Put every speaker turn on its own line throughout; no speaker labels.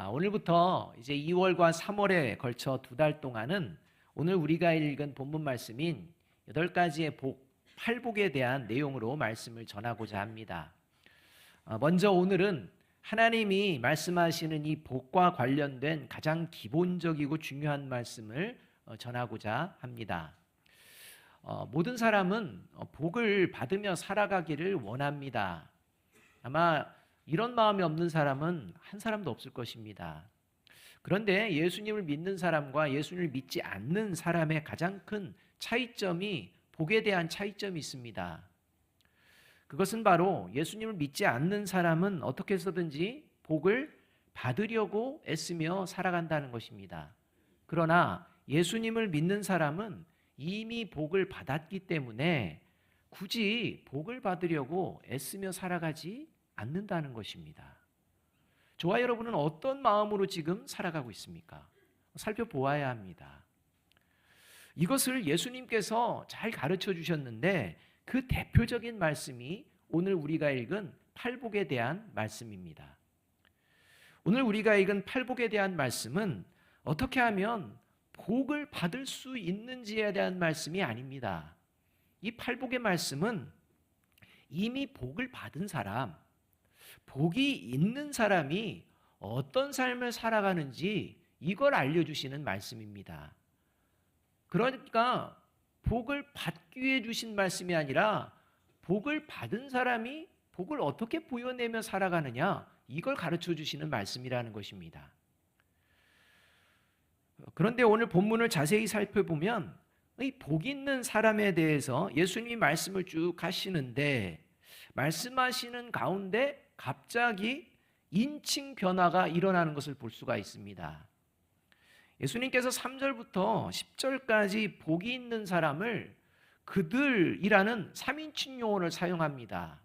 오늘부터 이제 2월과 3월에 걸쳐 2달 동안은 오늘 우리가 읽은 본문 말씀인 8가지의 복, 팔복에 대한 내용으로 말씀을 전하고자 합니다. 먼저 오늘은 하나님이 말씀하시는 이 복과 관련된 가장 기본적이고 중요한 말씀을 전하고자 합니다. 모든 사람은 복을 받으며 살아가기를 원합니다. 아마 이런 마음이 없는 사람은 한 사람도 없을 것입니다. 그런데 예수님을 믿는 사람과 예수님을 믿지 않는 사람의 가장 큰 차이점이 복에 대한 차이점이 있습니다. 그것은 바로 예수님을 믿지 않는 사람은 어떻게 해서든지 복을 받으려고 애쓰며 살아간다는 것입니다. 그러나 예수님을 믿는 사람은 이미 복을 받았기 때문에 굳이 복을 받으려고 애쓰며 살아가지 않는다는 것입니다. 저와 여러분은 어떤 마음으로 지금 살아가고 있습니까? 살펴보아야 합니다. 이것을 예수님께서 잘 가르쳐 주셨는데 그 대표적인 말씀이 오늘 우리가 읽은 팔복에 대한 말씀입니다. 오늘 우리가 읽은 팔복에 대한 말씀은 어떻게 하면 복을 받을 수 있는지에 대한 말씀이 아닙니다. 이 팔복의 말씀은 이미 복을 받은 사람, 복이 있는 사람이 어떤 삶을 살아가는지 이걸 알려주시는 말씀입니다. 그러니까 복을 받기 위해 주신 말씀이 아니라 복을 받은 사람이 복을 어떻게 보여내며 살아가느냐, 이걸 가르쳐 주시는 말씀이라는 것입니다. 그런데 오늘 본문을 자세히 살펴보면 이 복 있는 사람에 대해서 예수님이 말씀을 쭉 하시는데 말씀하시는 가운데 갑자기 인칭 변화가 일어나는 것을 볼 수가 있습니다. 예수님께서 3절부터 10절까지 복이 있는 사람을 그들이라는 3인칭 용어를 사용합니다.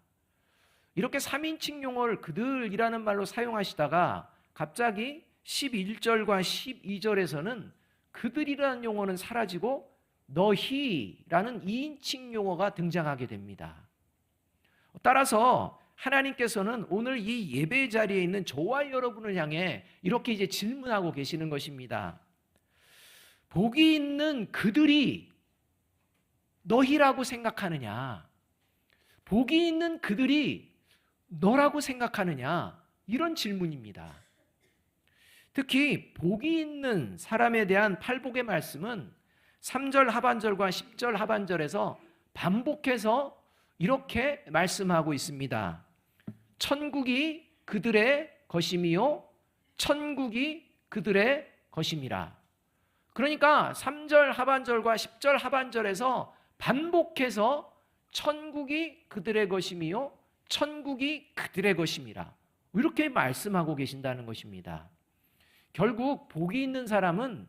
이렇게 3인칭 용어를 그들이라는 말로 사용하시다가 갑자기 11절과 12절에서는 그들이라는 용어는 사라지고 너희라는 2인칭 용어가 등장하게 됩니다. 따라서 하나님께서는 오늘 이 예배 자리에 있는 저와 여러분을 향해 이렇게 이제 질문하고 계시는 것입니다. 복이 있는 그들이 너희라고 생각하느냐? 복이 있는 그들이 너라고 생각하느냐? 이런 질문입니다. 특히 복이 있는 사람에 대한 팔복의 말씀은 3절 하반절과 10절 하반절에서 반복해서 이렇게 말씀하고 있습니다. 천국이 그들의 것임이요 천국이 그들의 것임이라. 그러니까 3절 하반절과 10절 하반절에서 반복해서 천국이 그들의 것임이요 천국이 그들의 것임이라 이렇게 말씀하고 계신다는 것입니다. 결국 복이 있는 사람은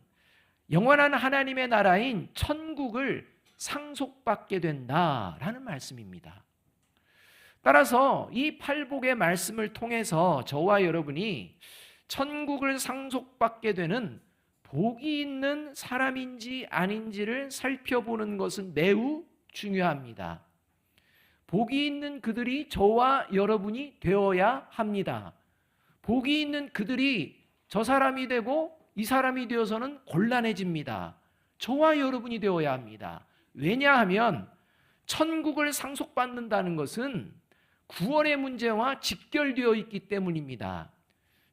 영원한 하나님의 나라인 천국을 상속받게 된다라는 말씀입니다. 따라서 이 팔복의 말씀을 통해서 저와 여러분이 천국을 상속받게 되는 복이 있는 사람인지 아닌지를 살펴보는 것은 매우 중요합니다. 복이 있는 그들이 저와 여러분이 되어야 합니다. 복이 있는 그들이 저 사람이 되고 이 사람이 되어서는 곤란해집니다. 저와 여러분이 되어야 합니다. 왜냐하면 천국을 상속받는다는 것은 구원의 문제와 직결되어 있기 때문입니다.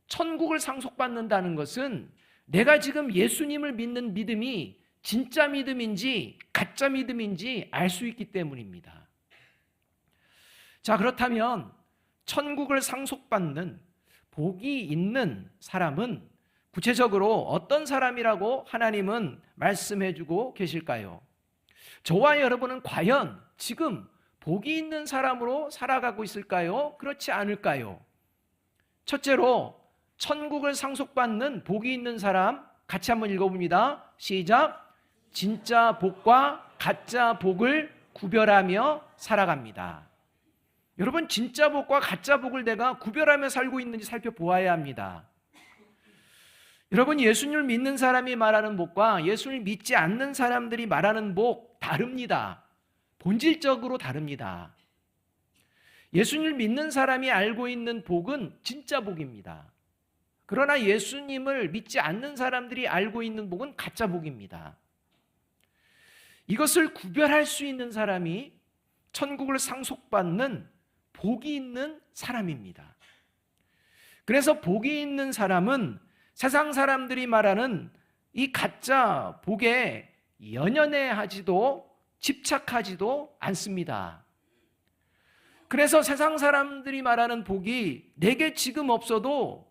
천국을 상속받는다는 것은 내가 지금 예수님을 믿는 믿음이 진짜 믿음인지 가짜 믿음인지 알 수 있기 때문입니다. 자, 그렇다면 천국을 상속받는 복이 있는 사람은 구체적으로 어떤 사람이라고 하나님은 말씀해주고 계실까요? 저와 여러분은 과연 지금 복이 있는 사람으로 살아가고 있을까요? 그렇지 않을까요? 첫째로 천국을 상속받는 복이 있는 사람 같이 한번 읽어봅니다. 시작. 진짜 복과 가짜 복을 구별하며 살아갑니다. 여러분, 진짜 복과 가짜 복을 내가 구별하며 살고 있는지 살펴보아야 합니다. 여러분, 예수님을 믿는 사람이 말하는 복과 예수님을 믿지 않는 사람들이 말하는 복 다릅니다. 본질적으로 다릅니다. 예수님을 믿는 사람이 알고 있는 복은 진짜 복입니다. 그러나 예수님을 믿지 않는 사람들이 알고 있는 복은 가짜 복입니다. 이것을 구별할 수 있는 사람이 천국을 상속받는 복이 있는 사람입니다. 그래서 복이 있는 사람은 세상 사람들이 말하는 이 가짜 복에 연연해하지도 집착하지도 않습니다. 그래서 세상 사람들이 말하는 복이 내게 지금 없어도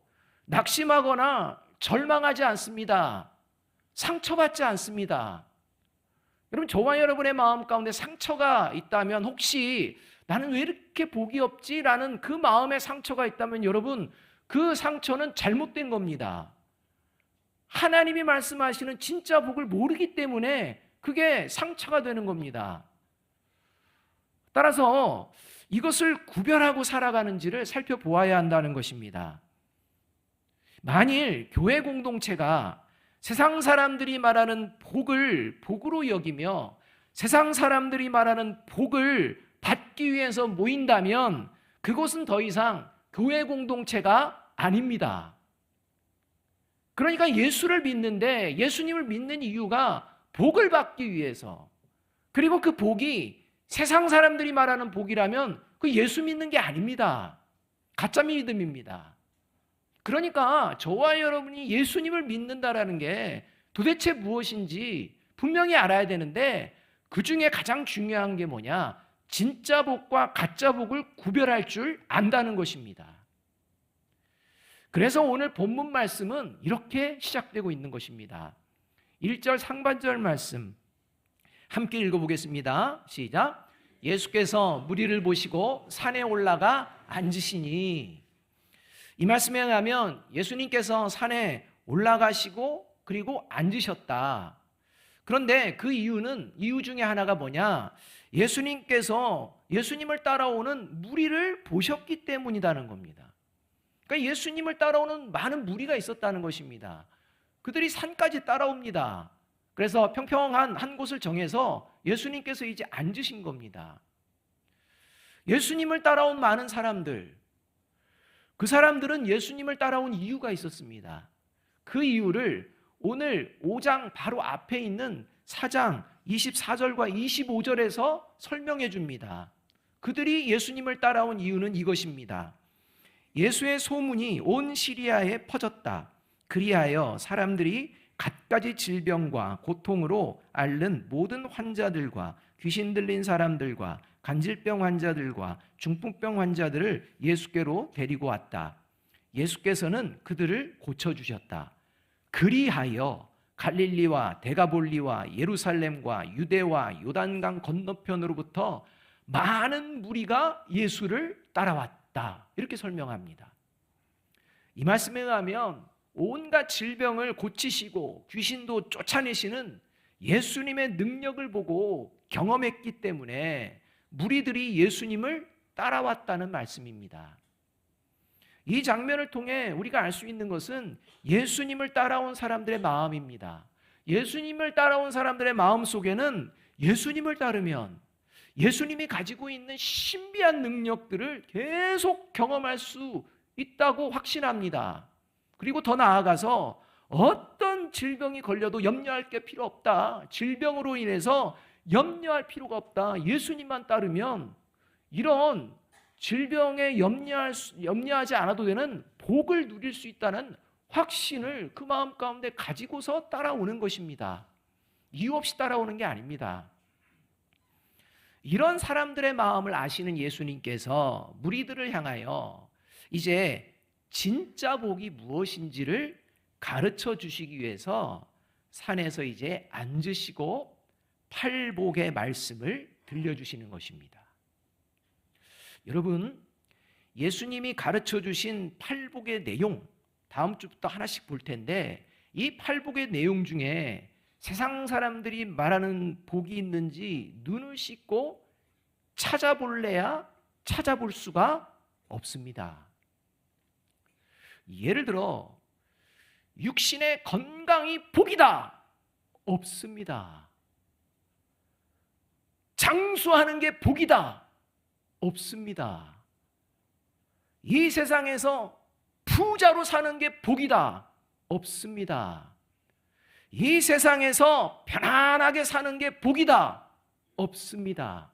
낙심하거나 절망하지 않습니다. 상처받지 않습니다. 여러분, 저와 여러분의 마음 가운데 상처가 있다면, 혹시 나는 왜 이렇게 복이 없지? 라는 그 마음의 상처가 있다면 여러분, 그 상처는 잘못된 겁니다. 하나님이 말씀하시는 진짜 복을 모르기 때문에 그게 상처가 되는 겁니다. 따라서 이것을 구별하고 살아가는지를 살펴보아야 한다는 것입니다. 만일 교회 공동체가 세상 사람들이 말하는 복을 복으로 여기며 세상 사람들이 말하는 복을 받기 위해서 모인다면 그것은 더 이상 교회 공동체가 아닙니다. 그러니까 예수를 믿는데, 예수님을 믿는 이유가 복을 받기 위해서, 그리고 그 복이 세상 사람들이 말하는 복이라면 그 예수 믿는 게 아닙니다. 가짜 믿음입니다. 그러니까 저와 여러분이 예수님을 믿는다라는 게 도대체 무엇인지 분명히 알아야 되는데, 그 중에 가장 중요한 게 뭐냐? 진짜 복과 가짜 복을 구별할 줄 안다는 것입니다. 그래서 오늘 본문 말씀은 이렇게 시작되고 있는 것입니다. 1절 상반절 말씀 함께 읽어보겠습니다. 시작. 예수께서 무리를 보시고 산에 올라가 앉으시니. 이 말씀에 의하면 예수님께서 산에 올라가시고 그리고 앉으셨다. 그런데 그 이유 중에 하나가 뭐냐? 예수님께서 예수님을 따라오는 무리를 보셨기 때문이라는 겁니다. 그러니까 예수님을 따라오는 많은 무리가 있었다는 것입니다. 그들이 산까지 따라옵니다. 그래서 평평한 한 곳을 정해서 예수님께서 이제 앉으신 겁니다. 예수님을 따라온 많은 사람들, 그 사람들은 예수님을 따라온 이유가 있었습니다. 그 이유를 오늘 5장 바로 앞에 있는 4장 24절과 25절에서 설명해 줍니다. 그들이 예수님을 따라온 이유는 이것입니다. 예수의 소문이 온 시리아에 퍼졌다. 그리하여 사람들이 갖가지 질병과 고통으로 앓는 모든 환자들과 귀신 들린 사람들과 간질병 환자들과 중풍병 환자들을 예수께로 데리고 왔다. 예수께서는 그들을 고쳐주셨다. 그리하여 갈릴리와 데가볼리와 예루살렘과 유대와 요단강 건너편으로부터 많은 무리가 예수를 따라왔다. 이렇게 설명합니다. 이 말씀에 의하면 온갖 질병을 고치시고 귀신도 쫓아내시는 예수님의 능력을 보고 경험했기 때문에 무리들이 예수님을 따라왔다는 말씀입니다. 이 장면을 통해 우리가 알 수 있는 것은 예수님을 따라온 사람들의 마음입니다. 예수님을 따라온 사람들의 마음 속에는 예수님을 따르면 예수님이 가지고 있는 신비한 능력들을 계속 경험할 수 있다고 확신합니다. 그리고 더 나아가서 어떤 질병이 걸려도 염려할 게 필요 없다. 질병으로 인해서 염려할 필요가 없다. 예수님만 따르면 이런 질병에 염려하지 않아도 되는 복을 누릴 수 있다는 확신을 그 마음 가운데 가지고서 따라오는 것입니다. 이유 없이 따라오는 게 아닙니다. 이런 사람들의 마음을 아시는 예수님께서 무리들을 향하여 이제 진짜 복이 무엇인지를 가르쳐 주시기 위해서 산에서 이제 앉으시고 팔복의 말씀을 들려주시는 것입니다. 여러분, 예수님이 가르쳐 주신 팔복의 내용, 다음 주부터 하나씩 볼 텐데, 이 팔복의 내용 중에 세상 사람들이 말하는 복이 있는지 눈을 씻고 찾아볼래야 찾아볼 수가 없습니다. 예를 들어 육신의 건강이 복이다. 없습니다. 장수하는 게 복이다. 없습니다. 이 세상에서 부자로 사는 게 복이다. 없습니다. 이 세상에서 편안하게 사는 게 복이다. 없습니다.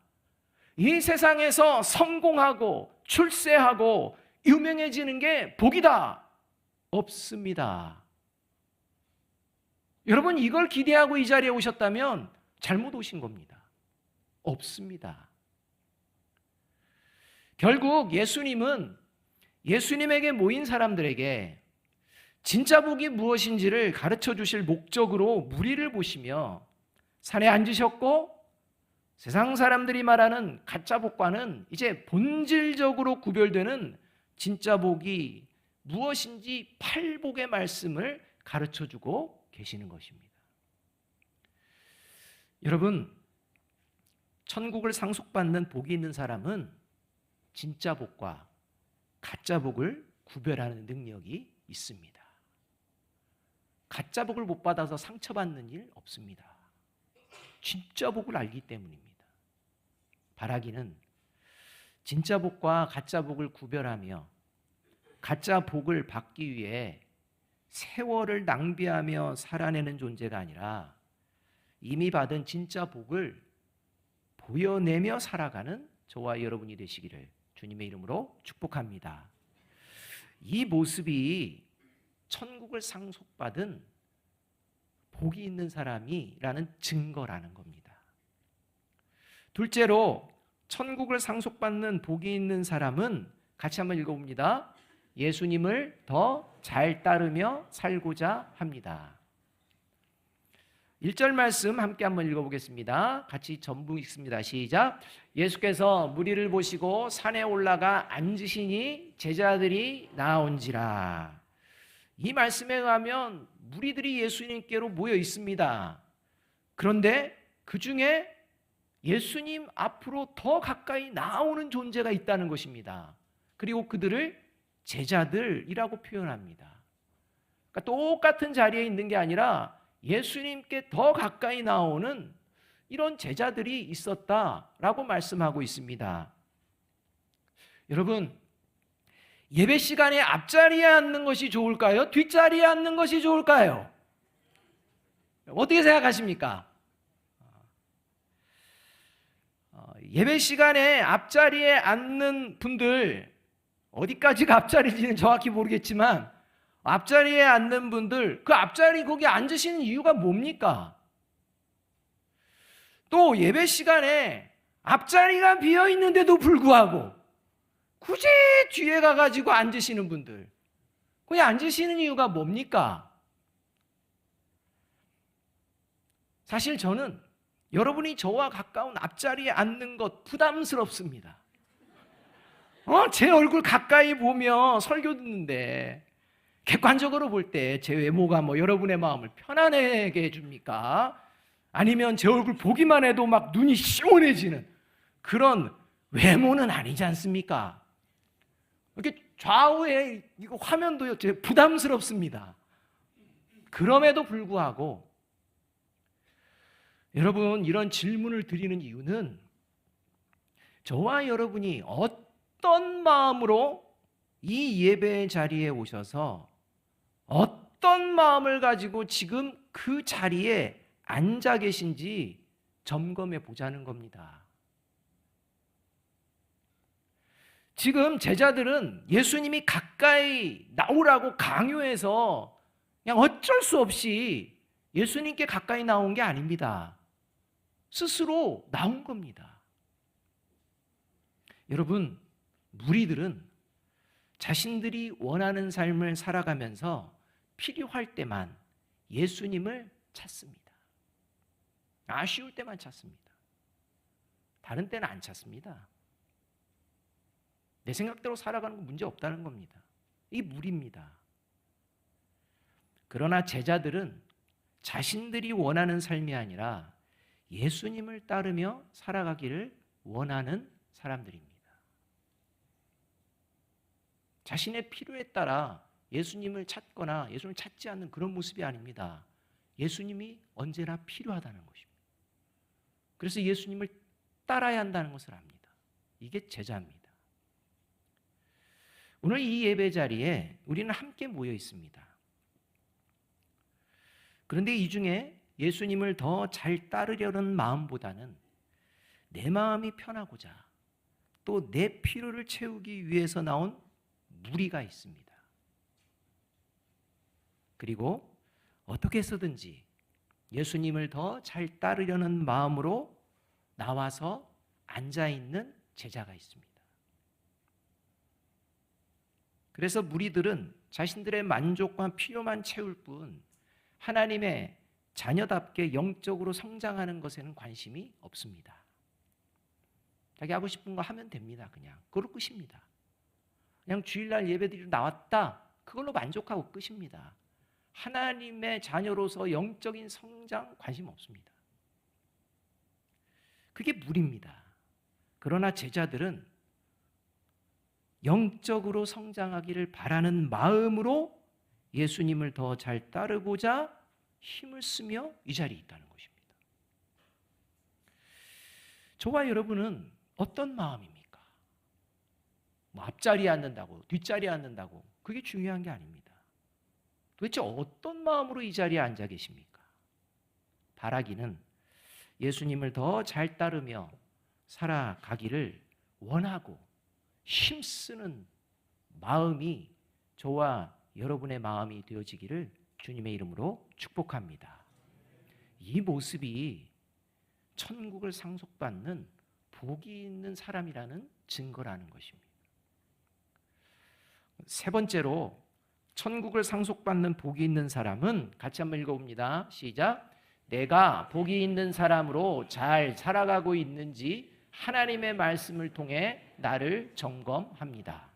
이 세상에서 성공하고 출세하고 유명해지는 게 복이다. 없습니다. 여러분, 이걸 기대하고 이 자리에 오셨다면 잘못 오신 겁니다. 없습니다. 결국 예수님은 예수님에게 모인 사람들에게 진짜 복이 무엇인지를 가르쳐 주실 목적으로 무리를 보시며 산에 앉으셨고, 세상 사람들이 말하는 가짜 복과는 이제 본질적으로 구별되는 진짜 복이 무엇인지 팔복의 말씀을 가르쳐 주고 계시는 것입니다. 여러분, 천국을 상속받는 복이 있는 사람은 진짜 복과 가짜 복을 구별하는 능력이 있습니다. 가짜 복을 못 받아서 상처받는 일 없습니다. 진짜 복을 알기 때문입니다. 바라기는 진짜 복과 가짜 복을 구별하며 가짜 복을 받기 위해 세월을 낭비하며 살아내는 존재가 아니라 이미 받은 진짜 복을 보여내며 살아가는 저와 여러분이 되시기를 주님의 이름으로 축복합니다. 이 모습이 천국을 상속받은 복이 있는 사람이라는 증거라는 겁니다. 둘째로, 천국을 상속받는 복이 있는 사람은 같이 한번 읽어봅니다. 예수님을 더 잘 따르며 살고자 합니다. 1절 말씀 함께 한번 읽어보겠습니다. 같이 전부 읽습니다. 시작. 예수께서 무리를 보시고 산에 올라가 앉으시니 제자들이 나온지라. 이 말씀에 의하면 무리들이 예수님께로 모여 있습니다. 그런데 그 중에 예수님 앞으로 더 가까이 나오는 존재가 있다는 것입니다. 그리고 그들을 제자들이라고 표현합니다. 그러니까 똑같은 자리에 있는 게 아니라 예수님께 더 가까이 나오는 이런 제자들이 있었다라고 말씀하고 있습니다. 여러분, 예배 시간에 앞자리에 앉는 것이 좋을까요? 뒷자리에 앉는 것이 좋을까요? 어떻게 생각하십니까? 예배 시간에 앞자리에 앉는 분들, 어디까지가 앞자리인지는 정확히 모르겠지만 앞자리에 앉는 분들, 그 앞자리 거기 앉으시는 이유가 뭡니까? 또 예배 시간에 앞자리가 비어 있는데도 불구하고 굳이 뒤에 가가지고 앉으시는 분들, 거기 앉으시는 이유가 뭡니까? 사실 저는 여러분이 저와 가까운 앞자리에 앉는 것 부담스럽습니다. 제 얼굴 가까이 보며 설교 듣는데 객관적으로 볼 때 제 외모가 여러분의 마음을 편안하게 해줍니까? 아니면 제 얼굴 보기만 해도 막 눈이 시원해지는 그런 외모는 아니지 않습니까? 이렇게 좌우에 이거 화면도요, 제 부담스럽습니다. 그럼에도 불구하고 여러분, 이런 질문을 드리는 이유는 저와 여러분이 어떤 마음으로 이 예배의 자리에 오셔서 어떤 마음을 가지고 지금 그 자리에 앉아 계신지 점검해 보자는 겁니다. 지금 제자들은 예수님이 가까이 나오라고 강요해서 그냥 어쩔 수 없이 예수님께 가까이 나온 게 아닙니다. 스스로 나온 겁니다. 여러분, 무리들은 자신들이 원하는 삶을 살아가면서 필요할 때만 예수님을 찾습니다. 아쉬울 때만 찾습니다. 다른 때는 안 찾습니다. 내 생각대로 살아가는 건 문제 없다는 겁니다. 이 무리입니다. 그러나 제자들은 자신들이 원하는 삶이 아니라 예수님을 따르며 살아가기를 원하는 사람들입니다. 자신의 필요에 따라 예수님을 찾거나 예수님을 찾지 않는 그런 모습이 아닙니다. 예수님이 언제나 필요하다는 것입니다. 그래서 예수님을 따라야 한다는 것을 압니다. 이게 제자입니다. 오늘 이 예배 자리에 우리는 함께 모여 있습니다. 그런데 이 중에 예수님을 더 잘 따르려는 마음보다는 내 마음이 편하고자 또 내 필요를 채우기 위해서 나온 무리가 있습니다. 그리고 어떻게 해서든지 예수님을 더 잘 따르려는 마음으로 나와서 앉아있는 제자가 있습니다. 그래서 무리들은 자신들의 만족과 필요만 채울 뿐 하나님의 자녀답게 영적으로 성장하는 것에는 관심이 없습니다. 자기 하고 싶은 거 하면 됩니다. 그냥 그걸로 끝입니다. 그냥 주일날 예배드리러 나왔다, 그걸로 만족하고 끝입니다. 하나님의 자녀로서 영적인 성장 관심 없습니다. 그게 무리입니다. 그러나 제자들은 영적으로 성장하기를 바라는 마음으로 예수님을 더 잘 따르고자 힘을 쓰며 이 자리에 있다는 것입니다. 저와 여러분은 어떤 마음입니까? 앞자리에 앉는다고, 뒷자리에 앉는다고, 그게 중요한 게 아닙니다. 도대체 어떤 마음으로 이 자리에 앉아 계십니까? 바라기는 예수님을 더 잘 따르며 살아가기를 원하고 힘쓰는 마음이 저와 여러분의 마음이 되어지기를 주님의 이름으로 축복합니다. 이 모습이 천국을 상속받는 복이 있는 사람이라는 증거라는 것입니다. 세 번째로 천국을 상속받는 복이 있는 사람은 같이 한번 읽어봅니다. 시작. 내가 복이 있는 사람으로 잘 살아가고 있는지 하나님의 말씀을 통해 나를 점검합니다.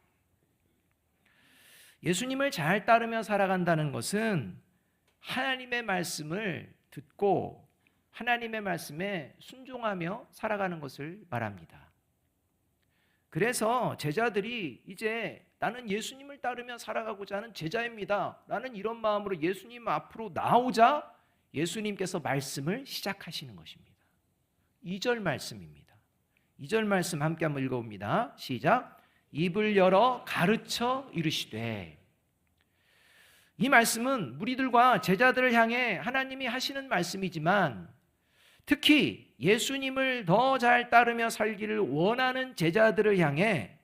예수님을 잘 따르며 살아간다는 것은 하나님의 말씀을 듣고 하나님의 말씀에 순종하며 살아가는 것을 말합니다. 그래서 제자들이 이제 나는 예수님을 따르며 살아가고자 하는 제자입니다 라는 이런 마음으로 예수님 앞으로 나오자 예수님께서 말씀을 시작하시는 것입니다. 2절 말씀입니다. 2절 말씀 함께 한번 읽어봅니다. 시작. 입을 열어 가르쳐 이르시되. 이 말씀은 무리들과 제자들을 향해 하나님이 하시는 말씀이지만 특히 예수님을 더 잘 따르며 살기를 원하는 제자들을 향해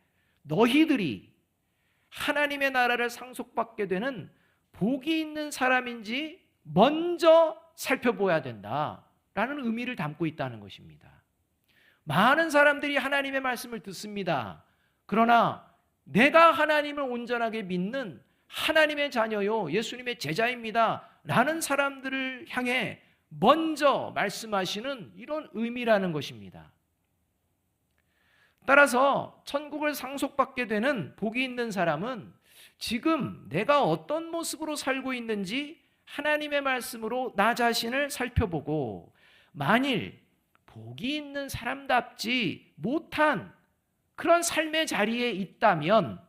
너희들이 하나님의 나라를 상속받게 되는 복이 있는 사람인지 먼저 살펴보아야 된다라는 의미를 담고 있다는 것입니다. 많은 사람들이 하나님의 말씀을 듣습니다. 그러나 내가 하나님을 온전하게 믿는 하나님의 자녀요, 예수님의 제자입니다 라는 사람들을 향해 먼저 말씀하시는 이런 의미라는 것입니다. 따라서 천국을 상속받게 되는 복이 있는 사람은 지금 내가 어떤 모습으로 살고 있는지 하나님의 말씀으로 나 자신을 살펴보고 만일 복이 있는 사람답지 못한 그런 삶의 자리에 있다면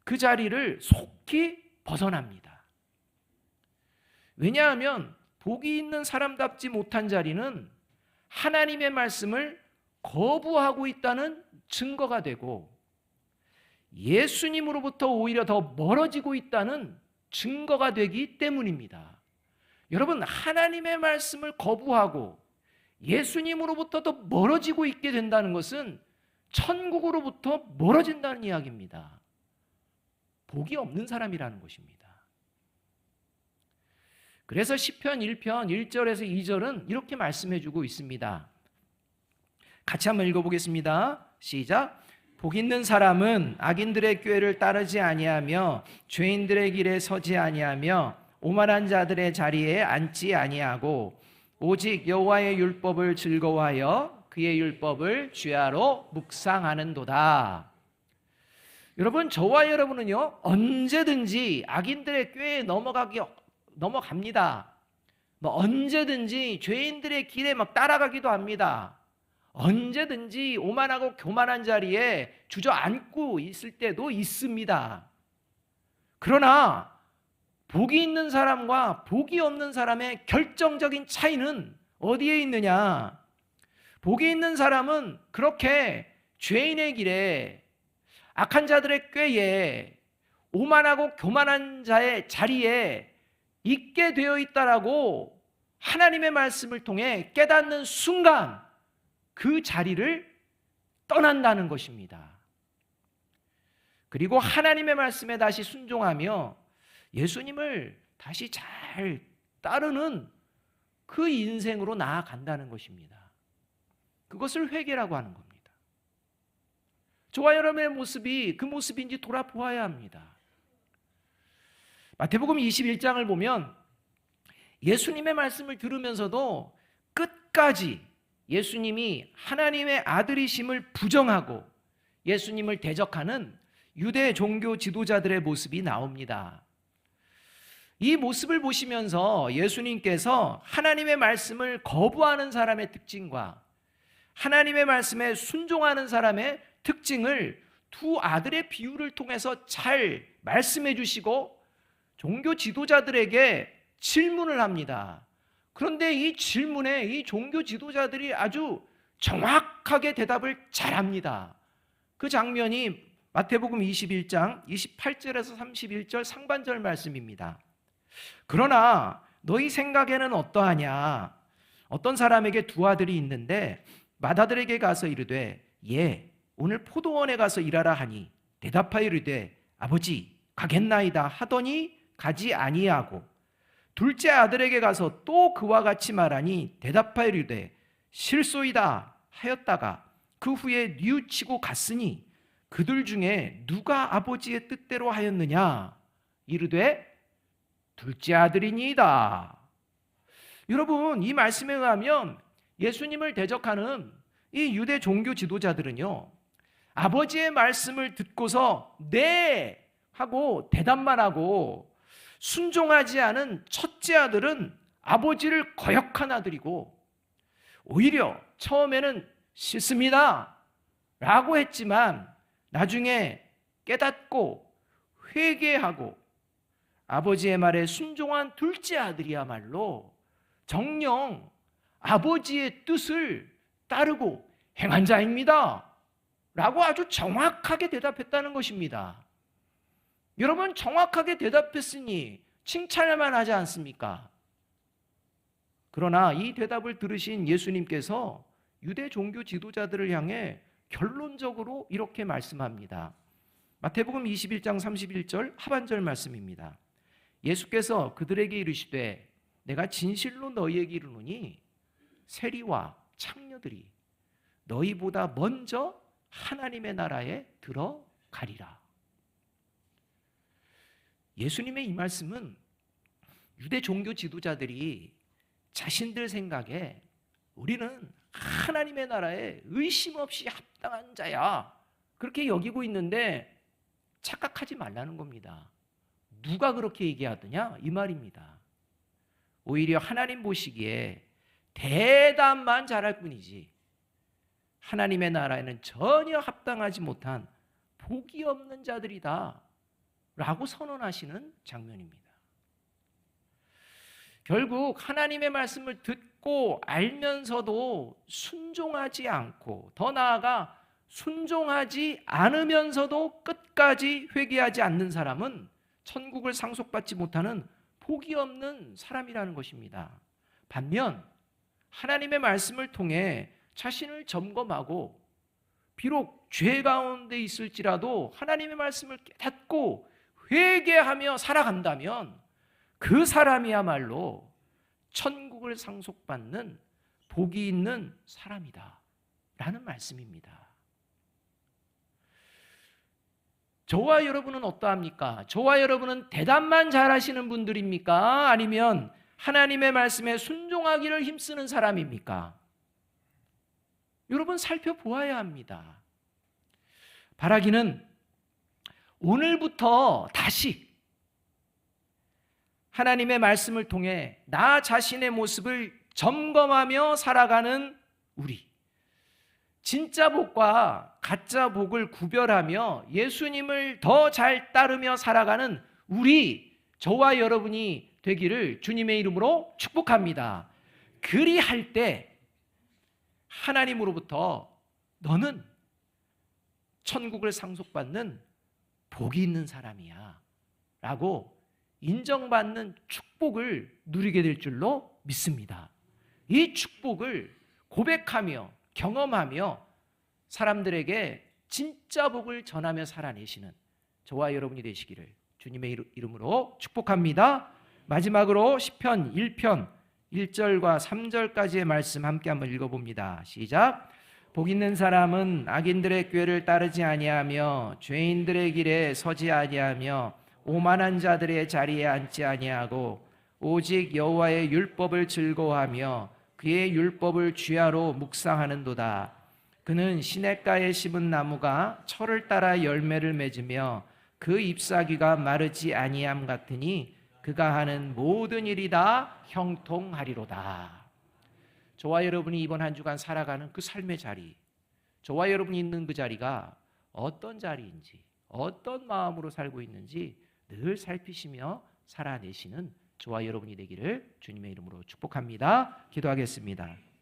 그 자리를 속히 벗어납니다. 왜냐하면 복이 있는 사람답지 못한 자리는 하나님의 말씀을 거부하고 있다는 증거가 되고 예수님으로부터 오히려 더 멀어지고 있다는 증거가 되기 때문입니다. 여러분, 하나님의 말씀을 거부하고 예수님으로부터 더 멀어지고 있게 된다는 것은 천국으로부터 멀어진다는 이야기입니다. 복이 없는 사람이라는 것입니다. 그래서 시편 1편 1절에서 2절은 이렇게 말씀해주고 있습니다. 같이 한번 읽어보겠습니다. 시작. 복 있는 사람은 악인들의 꾀를 따르지 아니하며 죄인들의 길에 서지 아니하며 오만한 자들의 자리에 앉지 아니하고 오직 여호와의 율법을 즐거워하여 그의 율법을 주야로 묵상하는도다. 여러분, 저와 여러분은요 언제든지 악인들의 꾀에 넘어갑니다. 언제든지 죄인들의 길에 따라가기도 합니다. 언제든지 오만하고 교만한 자리에 주저앉고 있을 때도 있습니다. 그러나 복이 있는 사람과 복이 없는 사람의 결정적인 차이는 어디에 있느냐? 복이 있는 사람은 그렇게 죄인의 길에 악한 자들의 꾀에 오만하고 교만한 자의 자리에 있게 되어 있다라고 하나님의 말씀을 통해 깨닫는 순간 그 자리를 떠난다는 것입니다. 그리고 하나님의 말씀에 다시 순종하며 예수님을 다시 잘 따르는 그 인생으로 나아간다는 것입니다. 그것을 회개라고 하는 겁니다. 저와 여러분의 모습이 그 모습인지 돌아보아야 합니다. 마태복음 21장을 보면 예수님의 말씀을 들으면서도 끝까지 예수님이 하나님의 아들이심을 부정하고 예수님을 대적하는 유대 종교 지도자들의 모습이 나옵니다. 이 모습을 보시면서 예수님께서 하나님의 말씀을 거부하는 사람의 특징과 하나님의 말씀에 순종하는 사람의 특징을 두 아들의 비유를 통해서 잘 말씀해 주시고 종교 지도자들에게 질문을 합니다. 그런데 이 질문에 이 종교 지도자들이 아주 정확하게 대답을 잘합니다. 그 장면이 마태복음 21장 28절에서 31절 상반절 말씀입니다. 그러나 너희 생각에는 어떠하냐? 어떤 사람에게 두 아들이 있는데 맏아들에게 가서 이르되 예 오늘 포도원에 가서 일하라 하니 대답하여 이르되 아버지 가겠나이다 하더니 가지 아니하고 둘째 아들에게 가서 또 그와 같이 말하니 대답하여 이르되 실소이다 하였다가 그 후에 뉘우치고 갔으니 그들 중에 누가 아버지의 뜻대로 하였느냐? 이르되 둘째 아들이니이다. 여러분, 이 말씀에 의하면 예수님을 대적하는 이 유대 종교 지도자들은요, 아버지의 말씀을 듣고서 네 하고 대답만 하고 순종하지 않은 첫째 아들은 아버지를 거역한 아들이고, 오히려 처음에는 싫습니다 라고 했지만 나중에 깨닫고 회개하고 아버지의 말에 순종한 둘째 아들이야말로 정녕 아버지의 뜻을 따르고 행한 자입니다 라고 아주 정확하게 대답했다는 것입니다. 여러분, 정확하게 대답했으니 칭찬할만 하지 않습니까? 그러나 이 대답을 들으신 예수님께서 유대 종교 지도자들을 향해 결론적으로 이렇게 말씀합니다. 마태복음 21장 31절 하반절 말씀입니다. 예수께서 그들에게 이르시되 내가 진실로 너희에게 이르노니 세리와 창녀들이 너희보다 먼저 하나님의 나라에 들어가리라. 예수님의 이 말씀은 유대 종교 지도자들이 자신들 생각에 우리는 하나님의 나라에 의심 없이 합당한 자야 그렇게 여기고 있는데 착각하지 말라는 겁니다. 누가 그렇게 얘기하더냐? 이 말입니다. 오히려 하나님 보시기에 대답만 잘할 뿐이지 하나님의 나라에는 전혀 합당하지 못한 복이 없는 자들이다 라고 선언하시는 장면입니다. 결국 하나님의 말씀을 듣고 알면서도 순종하지 않고 더 나아가 순종하지 않으면서도 끝까지 회개하지 않는 사람은 천국을 상속받지 못하는 복이 없는 사람이라는 것입니다. 반면 하나님의 말씀을 통해 자신을 점검하고 비록 죄 가운데 있을지라도 하나님의 말씀을 깨닫고 회개하며 살아간다면 그 사람이야말로 천국을 상속받는 복이 있는 사람이다 라는 말씀입니다. 저와 여러분은 어떠합니까? 저와 여러분은 대답만 잘하시는 분들입니까? 아니면 하나님의 말씀에 순종하기를 힘쓰는 사람입니까? 여러분 살펴보아야 합니다. 바라기는 오늘부터 다시 하나님의 말씀을 통해 나 자신의 모습을 점검하며 살아가는 우리, 진짜 복과 가짜 복을 구별하며 예수님을 더 잘 따르며 살아가는 우리, 저와 여러분이 되기를 주님의 이름으로 축복합니다. 그리할 때 하나님으로부터 너는 천국을 상속받는 복이 있는 사람이야 라고 인정받는 축복을 누리게 될 줄로 믿습니다. 이 축복을 고백하며 경험하며 사람들에게 진짜 복을 전하며 살아내시는 저와 여러분이 되시기를 주님의 이름으로 축복합니다. 마지막으로 시편 1편 1절과 3절까지의 말씀 함께 한번 읽어봅니다. 시작. 복 있는 사람은 악인들의 꾀를 따르지 아니하며 죄인들의 길에 서지 아니하며 오만한 자들의 자리에 앉지 아니하고 오직 여호와의 율법을 즐거워하며 그의 율법을 주야로 묵상하는도다. 그는 시냇가에 심은 나무가 철을 따라 열매를 맺으며 그 잎사귀가 마르지 아니함 같으니 그가 하는 모든 일이 다 형통하리로다. 저와 여러분이 이번 한 주간 살아가는 그 삶의 자리, 저와 여러분이 있는 그 자리가 어떤 자리인지, 어떤 마음으로 살고 있는지 늘 살피시며 살아내시는 저와 여러분이 되기를 주님의 이름으로 축복합니다. 기도하겠습니다.